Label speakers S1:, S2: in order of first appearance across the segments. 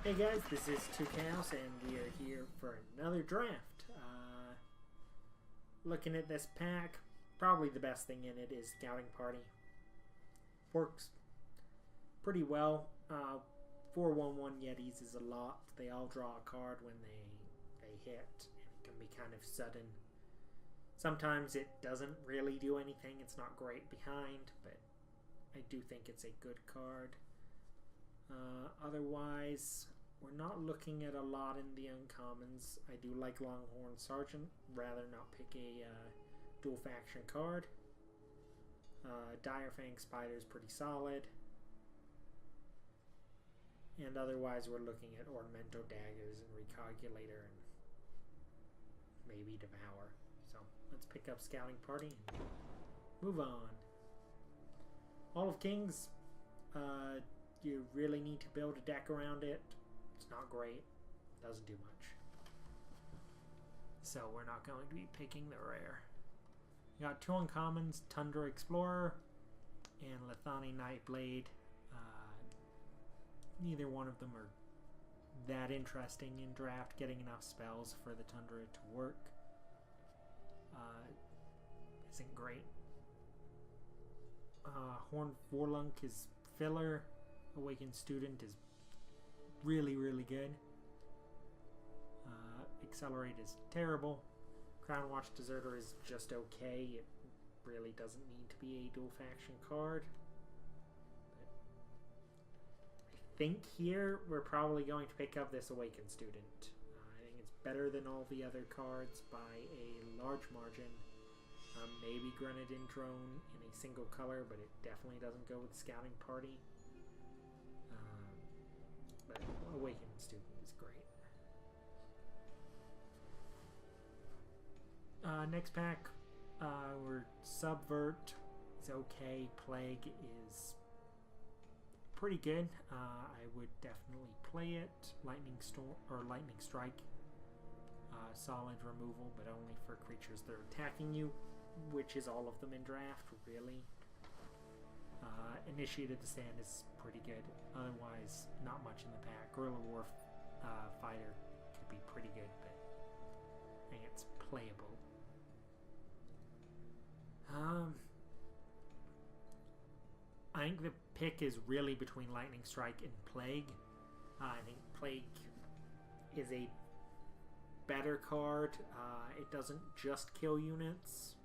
S1: Hey guys, this is 2Chaos and we are here for another draft. Looking at this pack, probably the best thing in it is Scouting Party. Works pretty well. 4/1/1 Yetis is a lot. They all draw a card when they hit, and it can be kind of sudden. Sometimes it doesn't really do anything. It's not great behind, but I do think it's a good card. Otherwise, we're not looking at a lot in the uncommons. I do like Longhorn Sergeant. Rather not pick a dual faction card. Direfang Spider is pretty solid. And otherwise, we're looking at Ornamento Daggers and Recalculator and maybe Devour. So let's pick up Scouting Party and move on. All of Kings. You really need to build a deck around it. It's not great. Doesn't do much. So we're not going to be picking the rare. You got two uncommons, Tundra Explorer and Lethani Nightblade. Neither one of them are that interesting in draft. Getting enough spells for the Tundra to work isn't great. Horned Vorlunk is filler. Awakened Student is really, really good. Accelerate is terrible. Crown Watch Deserter is just okay. It really doesn't need to be a dual faction card. But I think here we're probably going to pick up this Awakened Student. I think it's better than all the other cards by a large margin. Maybe Grenadin Drone in a single color, but it definitely doesn't go with Scouting Party. But Awakened Student is great. Next pack, we're Subvert is okay. Plague is pretty good. I would definitely play it. Lightning Storm or Lightning Strike, solid removal, but only for creatures that are attacking you, which is all of them in draft, really. Initiated the Stand is pretty good. Otherwise, not much in the pack. Guerrilla War Fighter could be pretty good, but I think it's playable. I think the pick is really between Lightning Strike and Plague. I think Plague is a better card. It doesn't just kill units.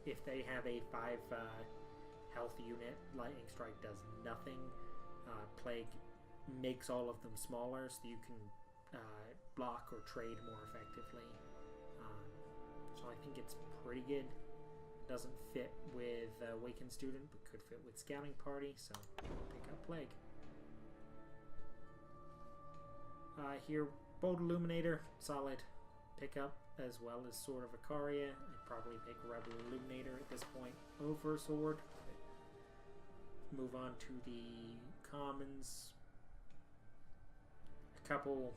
S1: If they have a 5 health unit, Lightning Strike does nothing. Plague makes all of them smaller, so you can block or trade more effectively. So I think it's pretty good. Doesn't fit with Awakened Student, but could fit with Scouting Party, so pick up Plague. Here, Bold Illuminator, solid pickup, as well as Sword of Icaria. I'd probably pick Rebel Illuminator at this point over Sword. Move on to the commons. A couple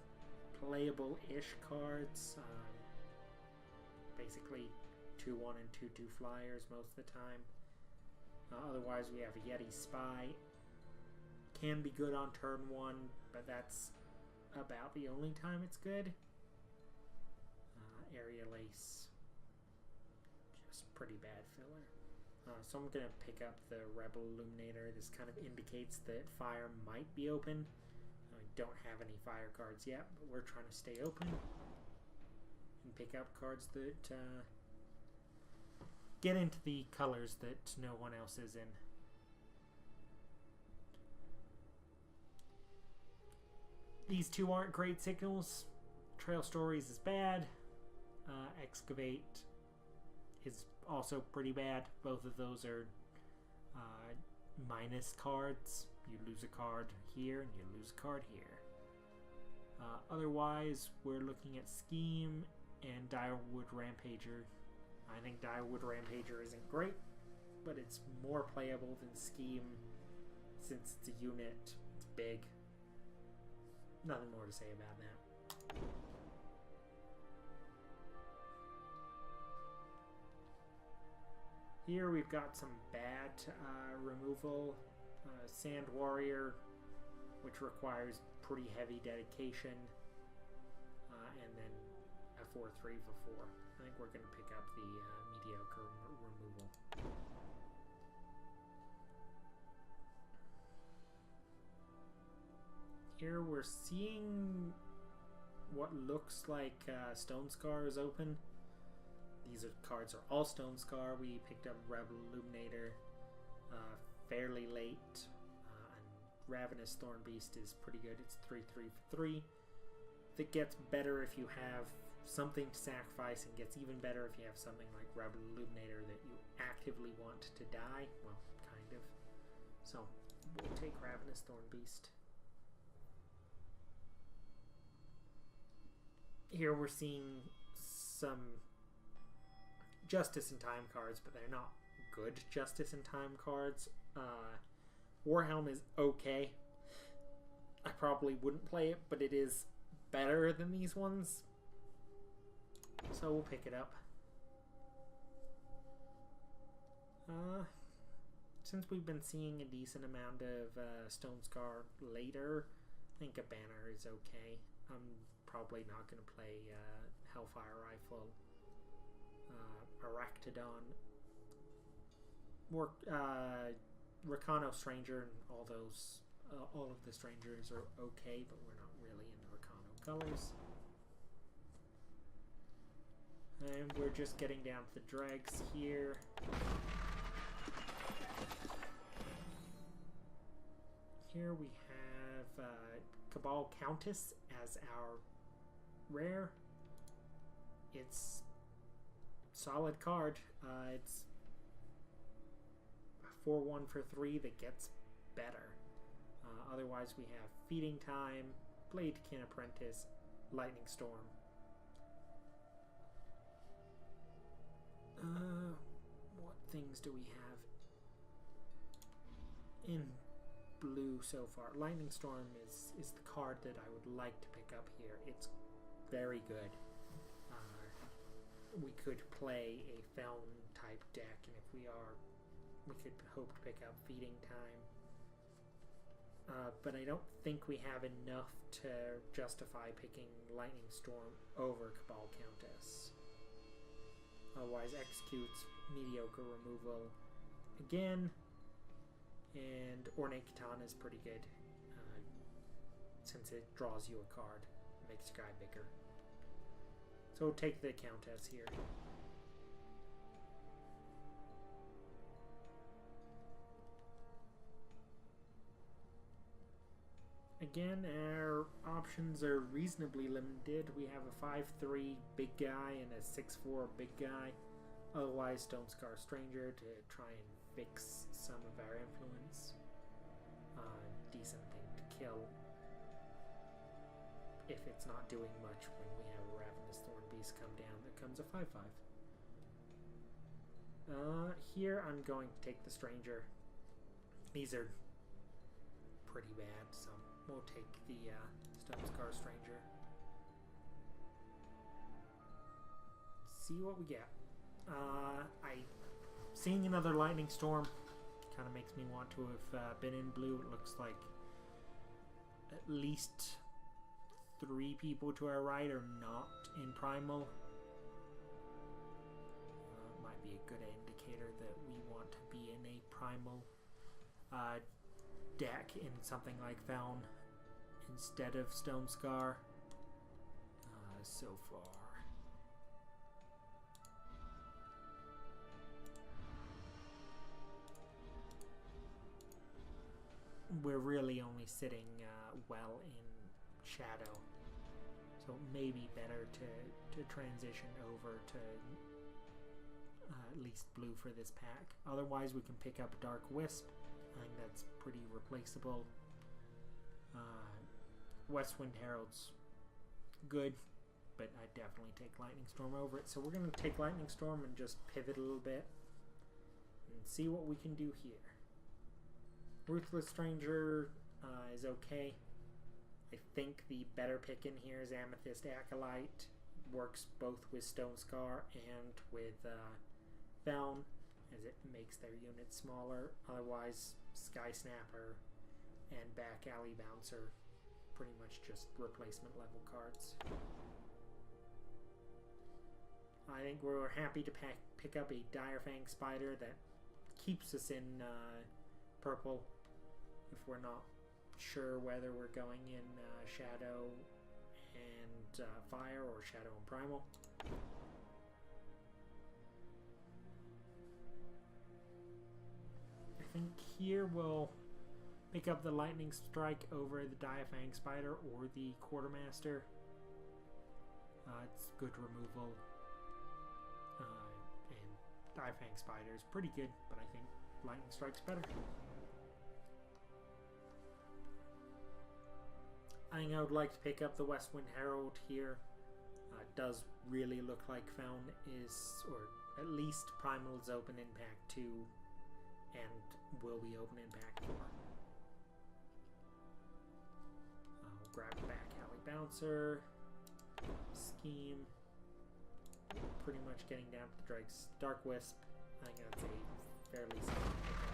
S1: playable-ish cards. Basically 2/1 and 2/2 flyers most of the time. Otherwise, we have a Yeti Spy. Can be good on turn 1, but that's about the only time it's good. Aerial Ace. Just pretty bad filler. So I'm going to pick up the Rebel Illuminator. This kind of indicates that fire might be open. I don't have any fire cards yet, but we're trying to stay open and pick up cards that get into the colors that no one else is in. These two aren't great signals. Trail Stories is bad. Excavate is also pretty bad. Both of those are minus cards. You lose a card here and you lose a card here. Otherwise, we're looking at Scheme and Direwood Rampager. I think Direwood Rampager isn't great, but it's more playable than Scheme since it's a unit. It's big. Nothing more to say about that. Here we've got some bad removal. Sand Warrior, which requires pretty heavy dedication, and then a 4-3 for 4. I think we're going to pick up the mediocre removal. Here we're seeing what looks like Stone Scar is open. These cards are all Stone Scar. We picked up Rebel Illuminator fairly late, and Ravenous Thorn Beast is pretty good. It's 3-3 for 3. It gets better if you have something to sacrifice, and gets even better if you have something like Rebel Illuminator that you actively want to die. Well, kind of. So we'll take Ravenous Thorn Beast. Here we're seeing some Justice in Time cards, but they're not good Justice in Time cards. Warhelm is okay. I probably wouldn't play it, but it is better than these ones. So we'll pick it up. Since we've been seeing a decent amount of Stone Scar later, I think a banner is okay. I'm probably not going to play Hellfire Rifle, Aractodon, Rakano Stranger, and all those. All of the strangers are okay, but we're not really into Rakano colors. And we're just getting down to the dregs here. Here we have Cabal Countess as our rare. It's a solid card. It's a 4-1 for 3 that gets better. Otherwise we have Feeding Time, Bladekin Apprentice, Lightning Storm. What things do we have in blue so far? Lightning Storm is the card that I would like to pick up here. It's very good. We could play a Feln type deck, and if we could hope to pick up Feeding Time. But I don't think we have enough to justify picking Lightning Storm over Cabal Countess. Otherwise, executes mediocre removal again, and Ornate Katana is pretty good since it draws you a card, makes your guy bigger. So we'll take the Countess here. Again, our options are reasonably limited. We have a 5-3 big guy and a 6-4 big guy. Otherwise, Stone Scar Stranger to try and fix some of our influence. Decent thing to kill if it's not doing much when we have a Ravenous Thorn Beast come down that comes a 5-5. Here I'm going to take the Stranger. These are pretty bad, so we'll take the Stone Scar Stranger. See what we get. Seeing another Lightning Storm kind of makes me want to have been in blue. It looks like at least 3 people to our right are not in Primal. Might be a good indicator that we want to be in a Primal deck in something like Feln instead of Stone Scar so far. We're really only sitting well in Shadow, so it may be better to transition over to at least blue for this pack. Otherwise we can pick up Dark Wisp. I think that's pretty replaceable. Westwind Herald's good, but I'd definitely take Lightning Storm over it. So we're going to take Lightning Storm and just pivot a little bit and see what we can do here. Ruthless Stranger is okay. I think the better pick in here is Amethyst Acolyte. Works both with Stone Scar and with Feln, as it makes their units smaller. Otherwise, Sky Snapper and Back Alley Bouncer pretty much just replacement level cards. I think we're happy to pick up a Direfang Spider that keeps us in purple if we're not sure whether we're going in Shadow and Fire or Shadow and Primal. I think here we'll pick up the Lightning Strike over the Direfang Spider or the Quartermaster. It's good removal. And Direfang Spider is pretty good, but I think Lightning Strike's better. I think I would like to pick up the Westwind Herald here. It does really look like Found is, or at least Primal is open in Pack 2 and will be open in Pack 4. I'll grab back Alley Bouncer, Scheme, pretty much getting down to the Drake's Dark Wisp. I think that's a fairly solid pickup.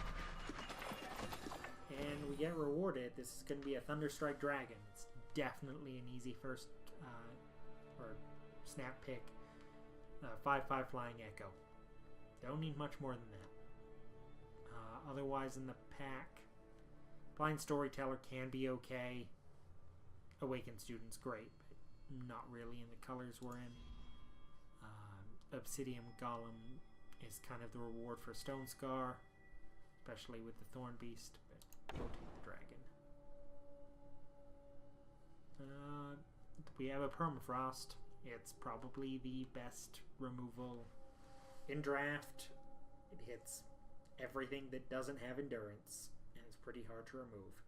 S1: And we get rewarded. This is going to be a Thunderstrike Dragon. It's definitely an easy first or snap pick. 5/5 Flying Echo. Don't need much more than that. Otherwise in the pack, Blind Storyteller can be okay. Awakened Student's great, but not really in the colors we're in. Obsidian Golem is kind of the reward for Stone Scar, especially with the Thorn Beast, but we'll take the dragon. We have a Permafrost. It's probably the best removal in draft. It hits everything that doesn't have endurance, and it's pretty hard to remove.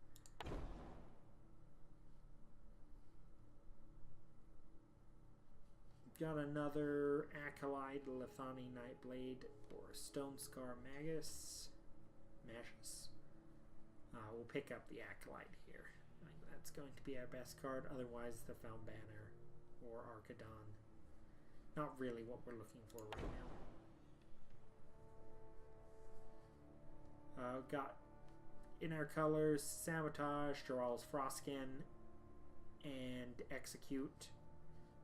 S1: Got another Acolyte, Lethani Nightblade, or Stone Scar Magus. We'll pick up the Acolyte here. I think that's going to be our best card. Otherwise, the Found Banner or Archidon. Not really what we're looking for right now. Got in our colors Sabotage, Jaral's Frostskin, and Execute.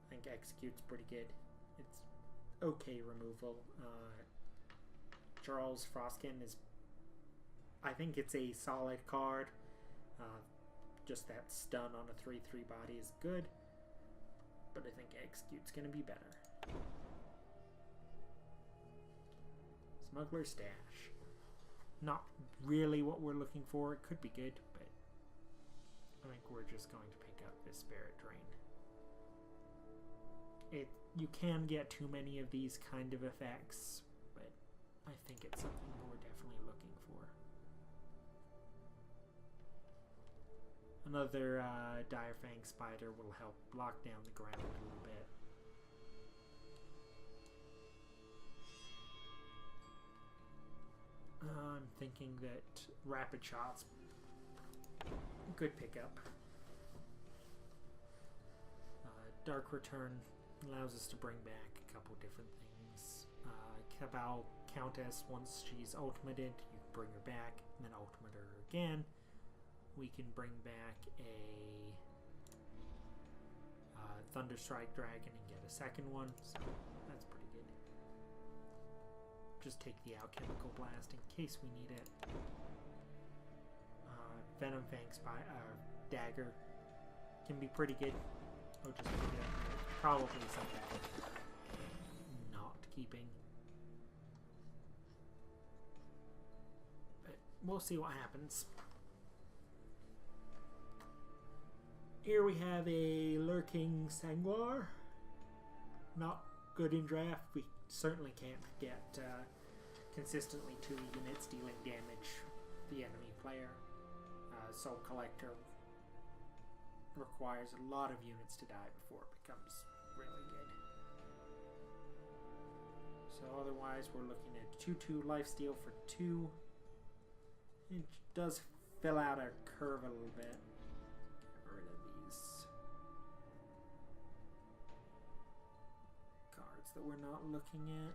S1: I think Execute's pretty good. It's okay removal. Jaral's Frostskin is, I think it's a solid card. Just that stun on a 3/3 body is good, but I think Execute's going to be better. Smuggler's Stash. Not really what we're looking for. It could be good, but I think we're just going to pick up this Spirit Drain. You can get too many of these kind of effects, but I think it's something we're definitely looking for. Another Direfang Spider will help lock down the ground a little bit. I'm thinking that Rapid Shot's good pickup. Dark Return allows us to bring back a couple different things. Cabal Countess, once she's ultimated, you can bring her back, and then ultimate her again. We can bring back a Thunderstrike Dragon and get a second one, so that's pretty good. Just take the Alchemical Blast in case we need it. Venom Fang Dagger can be pretty good. Oh, just pick it up. Probably something not keeping. But we'll see what happens. Here we have a Lurking Sanguar. Not good in draft. We certainly can't get consistently 2 units dealing damage to the enemy player. Soul Collector requires a lot of units to die before it becomes really good. So otherwise we're looking at 2/2 lifesteal for 2. It does fill out our curve a little bit. Get rid of these cards that we're not looking at.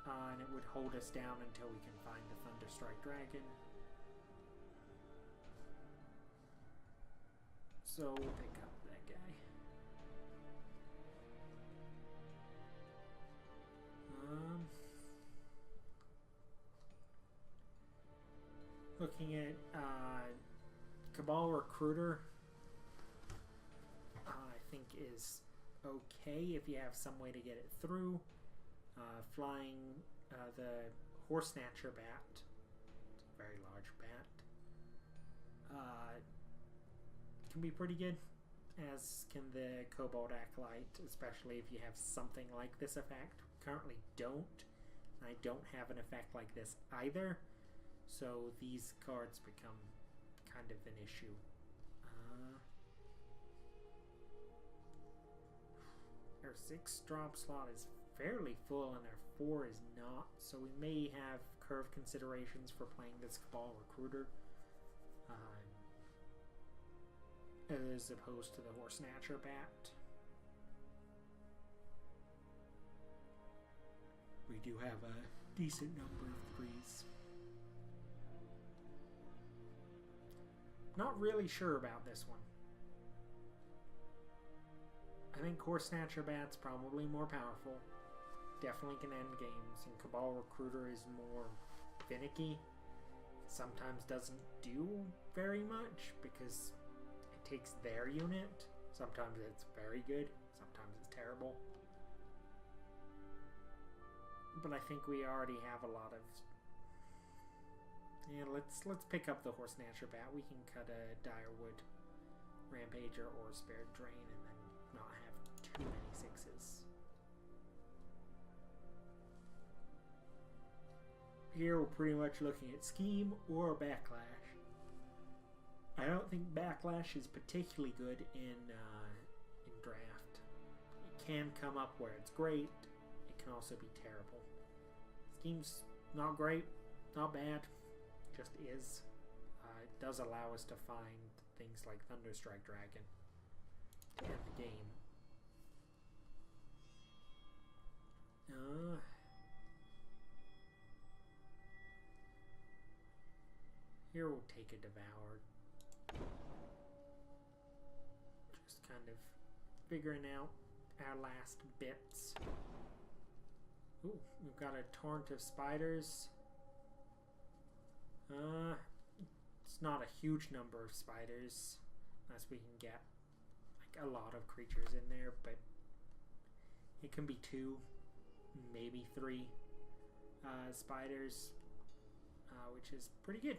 S1: And it would hold us down until we can find the Thunderstrike Dragon. So we'll pick Looking at Cabal Recruiter, I think is okay if you have some way to get it through. Flying the Horse Snatcher Bat, it's a very large bat, can be pretty good, as can the Cobalt Acolyte, especially if you have something like this effect. Currently don't. I don't have an effect like this either, so these cards become kind of an issue. Our 6 drop slot is fairly full and our 4 is not, so we may have curve considerations for playing this Cabal Recruiter as opposed to the Horse Snatcher Bat. We do have a decent number of 3s. Not really sure about this one. I think Horse Snatcher Bat's probably more powerful. Definitely can end games, and Cabal Recruiter is more finicky. Sometimes doesn't do very much because it takes their unit. Sometimes it's very good, sometimes it's terrible. But I think we already have a lot of... Yeah, let's pick up the Horse Snatcher Bat. We can cut a Direwood Rampager or a Spirit Drain and then not have too many 6s. Here we're pretty much looking at Scheme or Backlash. I don't think Backlash is particularly good in Draft. It can come up where it's great. It can also be terrible. Scheme's not great, not bad, just is. It does allow us to find things like Thunderstrike Dragon to end the game. Here we'll take a Devour. Just kind of figuring out our last bits. Ooh, we've got a Torrent of Spiders. It's not a huge number of spiders, unless we can get like a lot of creatures in there, but it can be 2, maybe 3 spiders, which is pretty good.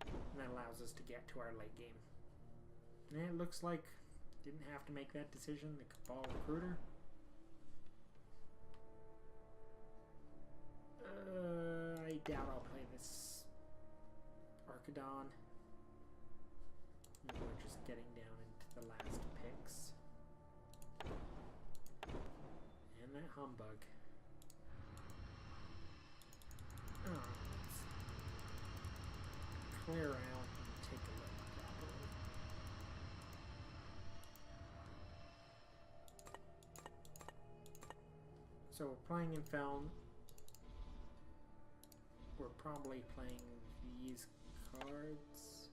S1: And that allows us to get to our late game. And it looks like didn't have to make that decision. The Cabal Recruiter. I doubt I'll play this Archidon. We're just getting down into the last picks. And that Humbug. Oh, let's clear out and take a look properly. So we're playing in Feln. We're probably playing these cards.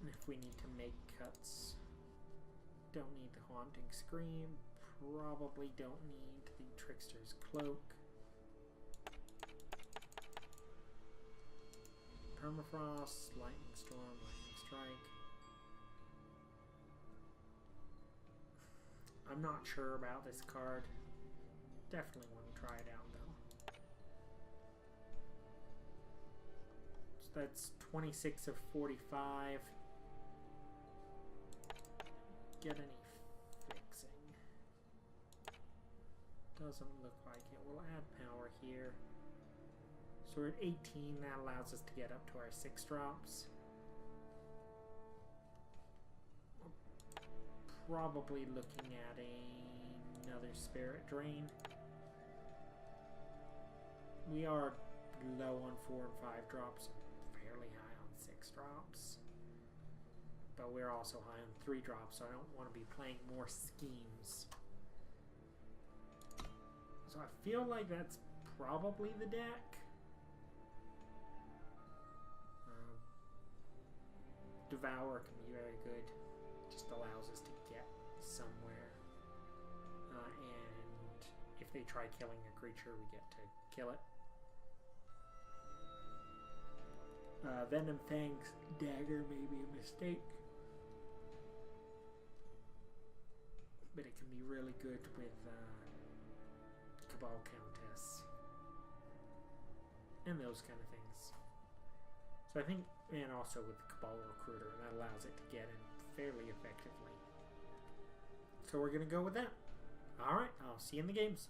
S1: And if we need to make cuts, don't need the Haunting Scream, probably don't need the Trickster's Cloak. Permafrost, Lightning Storm, Lightning Strike. I'm not sure about this card. Definitely want to try it out though. So that's 26 of 45. Get any fixing? Doesn't look like it. We'll add power here. So we're at 18. That allows us to get up to our 6 drops. Probably looking at another Spirit Drain. We are low on 4 and 5 drops, fairly high on 6 drops. But we're also high on 3 drops, so I don't want to be playing more schemes. So I feel like that's probably the deck. Devour can be very good. Just allows us to get somewhere. And if they try killing a creature, we get to kill it. Venom Fang's dagger may be a mistake, but it can be really good with Cabal Countess and those kind of things. So I think, and also with the Cabal Recruiter, and that allows it to get in fairly effectively. So we're going to go with that. Alright, I'll see you in the games.